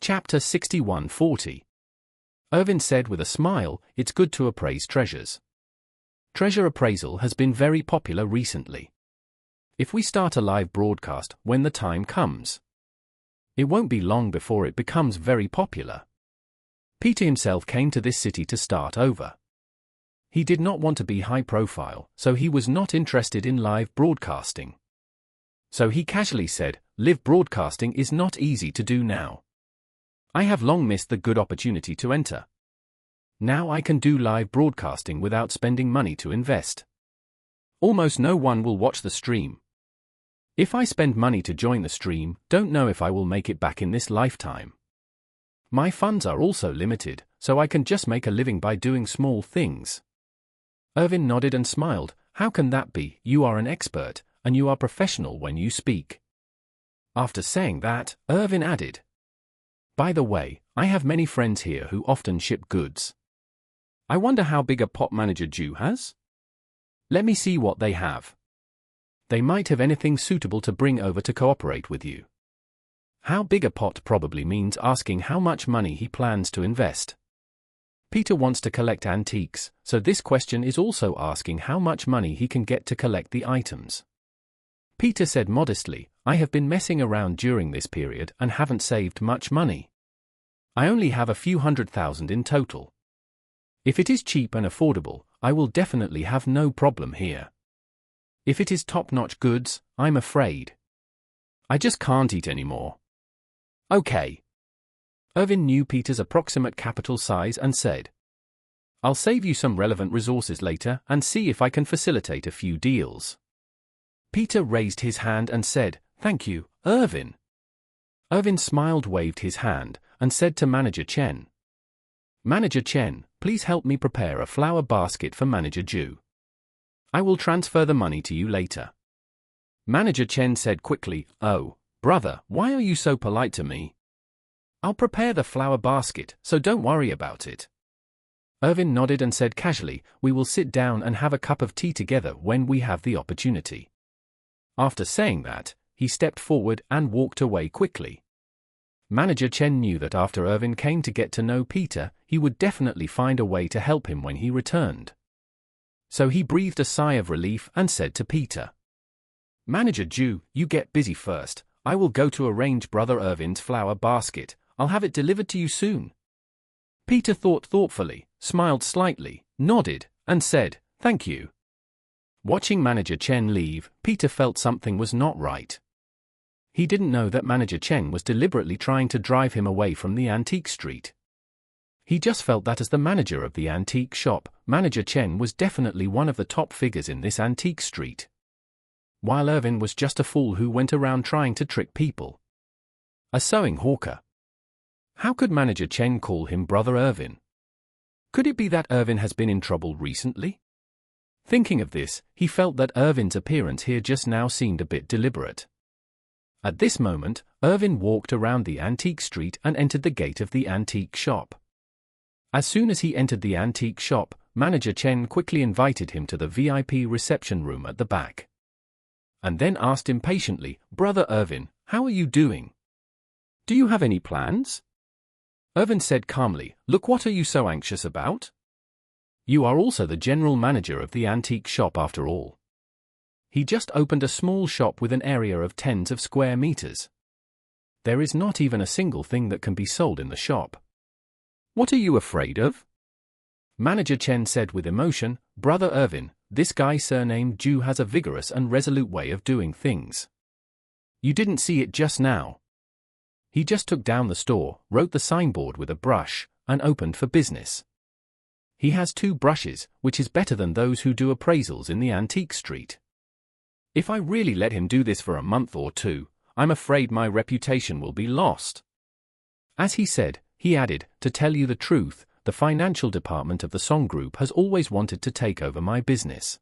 Chapter 6140. Irvin said with a smile, "It's good to appraise treasures. Treasure appraisal has been very popular recently. If we start a live broadcast when the time comes, it won't be long before it becomes very popular." Peter himself came to this city to start over. He did not want to be high profile, so he was not interested in live broadcasting. So he casually said, "Live broadcasting is not easy to do now. I have long missed the good opportunity to enter. Now I can do live broadcasting without spending money to invest. Almost no one will watch the stream. If I spend money to join the stream, don't know if I will make it back in this lifetime. My funds are also limited, so I can just make a living by doing small things." Irvin nodded and smiled. "How can that be? You are an expert, and you are professional when you speak." After saying that, Irvin added, "By the way, I have many friends here who often ship goods. I wonder how big a pot Manager Jew has? Let me see what they have. They might have anything suitable to bring over to cooperate with you." How big a pot probably means asking how much money he plans to invest. Peter wants to collect antiques, so this question is also asking how much money he can get to collect the items. Peter said modestly, "I have been messing around during this period and haven't saved much money. I only have a few $100,000 in total. If it is cheap and affordable, I will definitely have no problem here. If it is top-notch goods, I'm afraid I just can't eat anymore." "Okay." Irvin knew Peter's approximate capital size and said, "I'll save you some relevant resources later and see if I can facilitate a few deals." Peter raised his hand and said, "Thank you, Irvin." Irvin smiled, waved his hand, and said to Manager Chen, "Manager Chen, please help me prepare a flower basket for Manager Jew. I will transfer the money to you later." Manager Chen said quickly, "Oh, brother, why are you so polite to me? I'll prepare the flower basket, so don't worry about it." Irvin nodded and said casually, "We will sit down and have a cup of tea together when we have the opportunity." After saying that, he stepped forward and walked away quickly. Manager Chen knew that after Irvin came to get to know Peter, he would definitely find a way to help him when he returned. So he breathed a sigh of relief and said to Peter, "Manager Jew, you get busy first. I will go to arrange Brother Irvin's flower basket. I'll have it delivered to you soon." Peter thought thoughtfully, smiled slightly, nodded, and said, "Thank you." Watching Manager Chen leave, Peter felt something was not right. He didn't know that Manager Chen was deliberately trying to drive him away from the antique street. He just felt that as the manager of the antique shop, Manager Chen was definitely one of the top figures in this antique street, while Irvin was just a fool who went around trying to trick people. A sewing hawker. How could Manager Chen call him Brother Irvin? Could it be that Irvin has been in trouble recently? Thinking of this, he felt that Irvin's appearance here just now seemed a bit deliberate. At this moment, Irvin walked around the antique street and entered the gate of the antique shop. As soon as he entered the antique shop, Manager Chen quickly invited him to the VIP reception room at the back, and then asked impatiently, "Brother Irvin, how are you doing? Do you have any plans?" Irvin said calmly, "Look, what are you so anxious about? You are also the general manager of the antique shop after all. He just opened a small shop with an area of tens of square meters. There is not even a single thing that can be sold in the shop. What are you afraid of?" Manager Chen said with emotion, "Brother Irvin, this guy surnamed Jew has a vigorous and resolute way of doing things. You didn't see it just now. He just took down the store, wrote the signboard with a brush, and opened for business. He has 2 brushes, which is better than those who do appraisals in the antique street. If I really let him do this for a month or 2, I'm afraid my reputation will be lost." As he said, he added, "To tell you the truth, the financial department of the Song Group has always wanted to take over my business.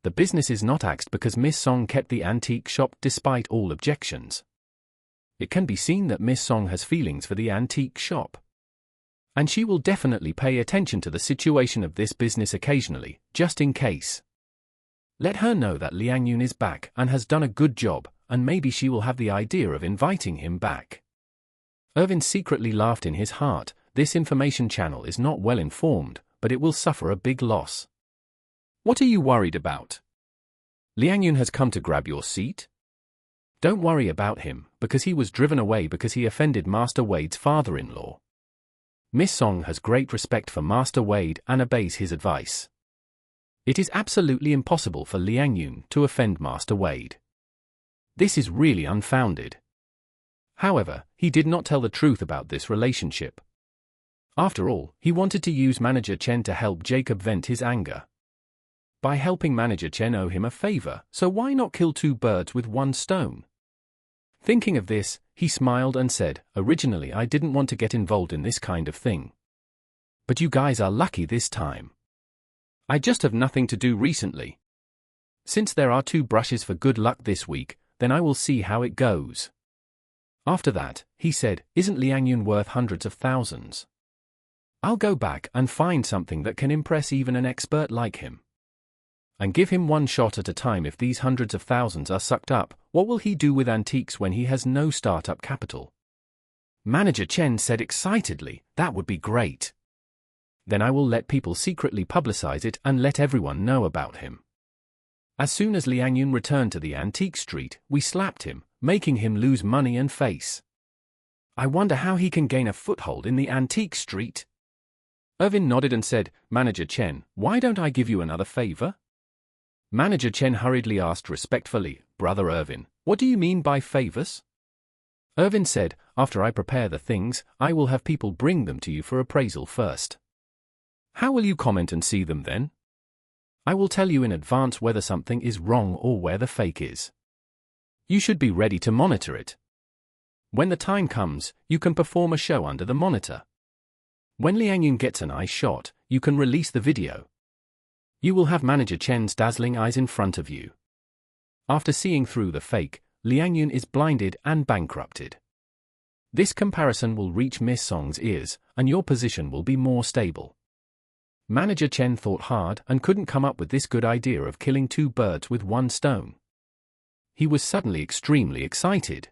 The business is not axed because Miss Song kept the antique shop despite all objections. It can be seen that Miss Song has feelings for the antique shop. And she will definitely pay attention to the situation of this business occasionally, just in case. Let her know that Liang Yun is back and has done a good job, and maybe she will have the idea of inviting him back." Irvin secretly laughed in his heart. This information channel is not well informed, but it will suffer a big loss. What are you worried about? Liang Yun has come to grab your seat? Don't worry about him, because he was driven away because he offended Master Wade's father-in-law. Miss Song has great respect for Master Wade and obeys his advice. It is absolutely impossible for Liang Yun to offend Master Wade. This is really unfounded. However, he did not tell the truth about this relationship. After all, he wanted to use Manager Chen to help Jacob vent his anger. By helping Manager Chen owe him a favor, so why not kill two birds with one stone? Thinking of this, he smiled and said, originally I didn't want to get involved in this kind of thing. But you guys are lucky this time. I just have nothing to do recently. Since there are 2 brushes for good luck this week, then I will see how it goes. After that, he said, isn't Liang Yun worth hundreds of thousands? I'll go back and find something that can impress even an expert like him. And give him 1 shot at a time. If these hundreds of thousands are sucked up, what will he do with antiques when he has no startup capital? Manager Chen said excitedly, that would be great. Then I will let people secretly publicize it and let everyone know about him. As soon as Liang Yun returned to the antique street, we slapped him, making him lose money and face. I wonder how he can gain a foothold in the antique street. Irvin nodded and said, Manager Chen, why don't I give you another favor? Manager Chen hurriedly asked respectfully, Brother Irvin, what do you mean by favors? Irvin said, after I prepare the things, I will have people bring them to you for appraisal first. How will you comment and see them then? I will tell you in advance whether something is wrong or where the fake is. You should be ready to monitor it. When the time comes, you can perform a show under the monitor. When Liang Yun gets an eye shot, you can release the video. You will have Manager Chen's dazzling eyes in front of you. After seeing through the fake, Liang Yun is blinded and bankrupted. This comparison will reach Miss Song's ears, and your position will be more stable. Manager Chen thought hard and couldn't come up with this good idea of killing 2 birds with 1 stone. He was suddenly extremely excited.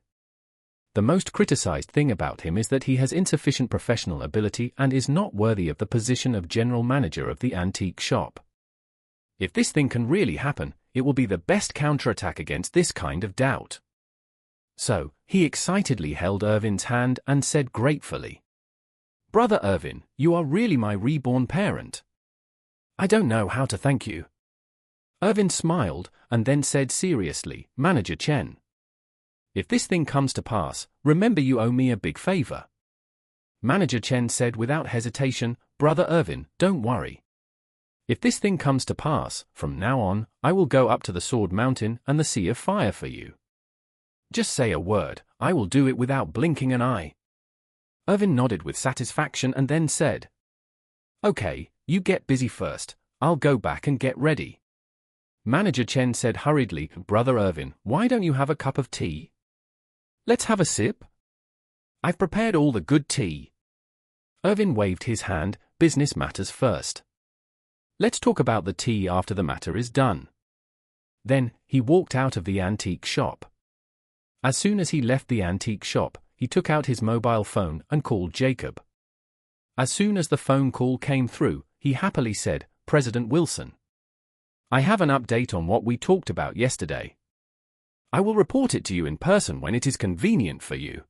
The most criticized thing about him is that he has insufficient professional ability and is not worthy of the position of general manager of the antique shop. If this thing can really happen, it will be the best counterattack against this kind of doubt. So, he excitedly held Irvin's hand and said gratefully, Brother Irvin, you are really my reborn parent. I don't know how to thank you. Irvin smiled and then said seriously, Manager Chen, if this thing comes to pass, remember you owe me a big favor. Manager Chen said without hesitation, Brother Irvin, don't worry. If this thing comes to pass, from now on, I will go up to the Sword Mountain and the Sea of Fire for you. Just say a word, I will do it without blinking an eye. Irvin nodded with satisfaction and then said, Okay, you get busy first, I'll go back and get ready. Manager Chen said hurriedly, Brother Irvin, why don't you have a cup of tea? Let's have a sip. I've prepared all the good tea. Irvin waved his hand, business matters first. Let's talk about the tea after the matter is done. Then, he walked out of the antique shop. As soon as he left the antique shop, he took out his mobile phone and called Jacob. As soon as the phone call came through, he happily said, President Wilson, I have an update on what we talked about yesterday. I will report it to you in person when it is convenient for you.